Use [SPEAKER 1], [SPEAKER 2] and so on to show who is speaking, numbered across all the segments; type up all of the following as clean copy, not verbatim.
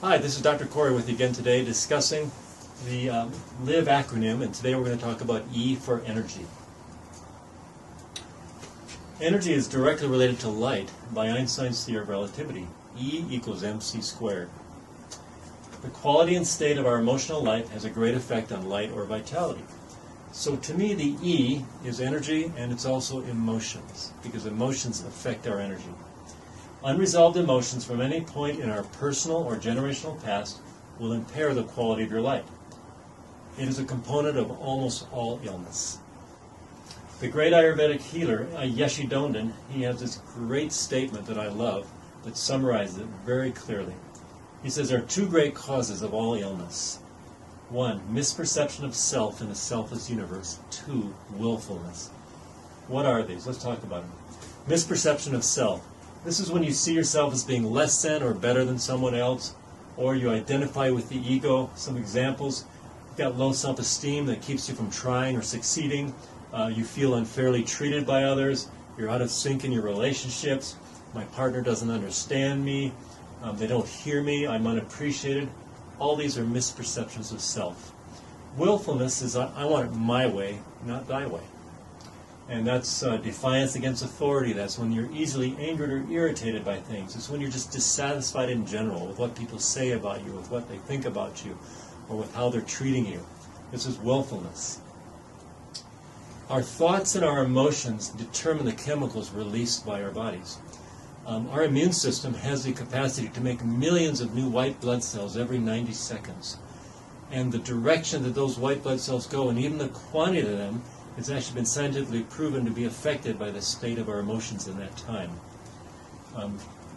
[SPEAKER 1] Hi, this is Dr. Kory with you again today discussing the L.I.V.E acronym, and today we're going to talk about E for energy. Energy is directly related to light by Einstein's theory of relativity. E equals mc squared. The quality and state of our emotional life has a great effect on light or vitality. So to me, the E is energy, and it's also emotions, because emotions affect our energy. Unresolved emotions from any point in our personal or generational past will impair the quality of your life. It is a component of almost all illness. The great Ayurvedic healer, Yeshi Dondon, he has this great statement that I love that summarizes it very clearly. He says there are two great causes of all illness. 1, misperception of self in a selfless universe. 2, willfulness. What are these? Let's talk about them. Misperception of self. This is when you see yourself as being less than or better than someone else, or you identify with the ego. Some examples: you've got low self-esteem that keeps you from trying or succeeding. You feel unfairly treated by others. You're out of sync in your relationships. My partner doesn't understand me. They don't hear me. I'm unappreciated. All these are misperceptions of self. Willfulness is I want it my way, not thy way. And that's defiance against authority. That's when you're easily angered or irritated by things. It's when you're just dissatisfied in general with what people say about you, with what they think about you, or with how they're treating you. This is willfulness. Our thoughts and our emotions determine the chemicals released by our bodies. Our immune system has the capacity to make millions of new white blood cells every 90 seconds. And the direction that those white blood cells go, and even the quantity of them, it's actually been scientifically proven to be affected by the state of our emotions in that time.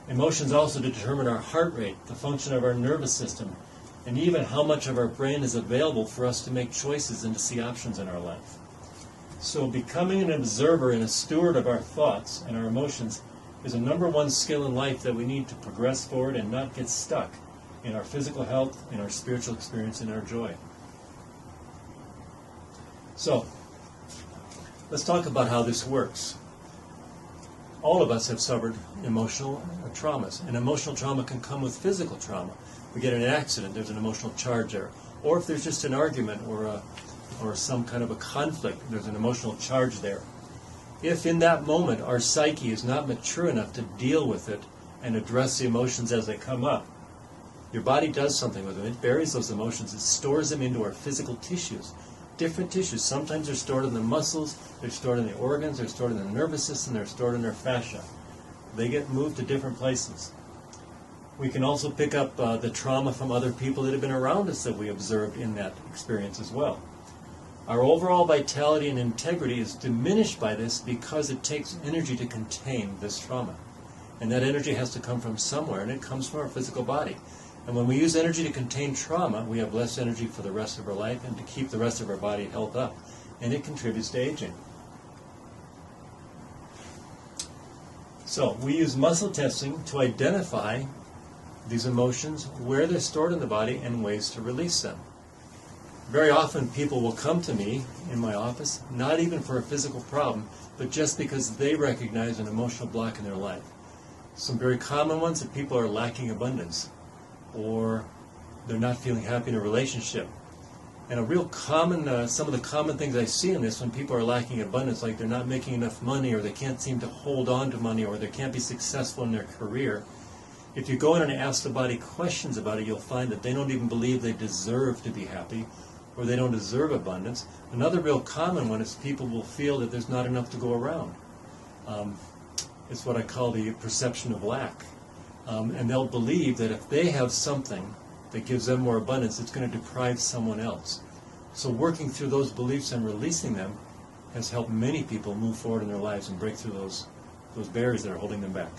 [SPEAKER 1] Emotions also determine our heart rate, the function of our nervous system, and even how much of our brain is available for us to make choices and to see options in our life. So becoming an observer and a steward of our thoughts and our emotions is a #1 skill in life that we need to progress forward and not get stuck in our physical health, in our spiritual experience, and our joy. So, let's talk about how this works. All of us have suffered emotional traumas, and emotional trauma can come with physical trauma. We get in an accident, there's an emotional charge there. Or if there's just an argument or some kind of a conflict, there's an emotional charge there. If in that moment our psyche is not mature enough to deal with it and address the emotions as they come up, your body does something with them. It buries those emotions. It stores them into our physical tissues. Different tissues. Sometimes they're stored in the muscles, they're stored in the organs, they're stored in the nervous system, they're stored in our fascia. They get moved to different places. We can also pick up the trauma from other people that have been around us that we observed in that experience as well. Our overall vitality and integrity is diminished by this because it takes energy to contain this trauma. And that energy has to come from somewhere, and it comes from our physical body. And when we use energy to contain trauma, we have less energy for the rest of our life and to keep the rest of our body held up. And it contributes to aging. So we use muscle testing to identify these emotions, where they're stored in the body, and ways to release them. Very often people will come to me in my office, not even for a physical problem, but just because they recognize an emotional block in their life. Some very common ones that people are lacking abundance, or they're not feeling happy in a relationship. And a real common, some of the common things I see in this when people are lacking abundance, like they're not making enough money, or they can't seem to hold on to money, or they can't be successful in their career. If you go in and ask the body questions about it, you'll find that they don't even believe they deserve to be happy, or they don't deserve abundance. Another real common one is people will feel that there's not enough to go around. It's what I call the perception of lack. And they'll believe that if they have something that gives them more abundance, it's going to deprive someone else. So working through those beliefs and releasing them has helped many people move forward in their lives and break through those barriers that are holding them back.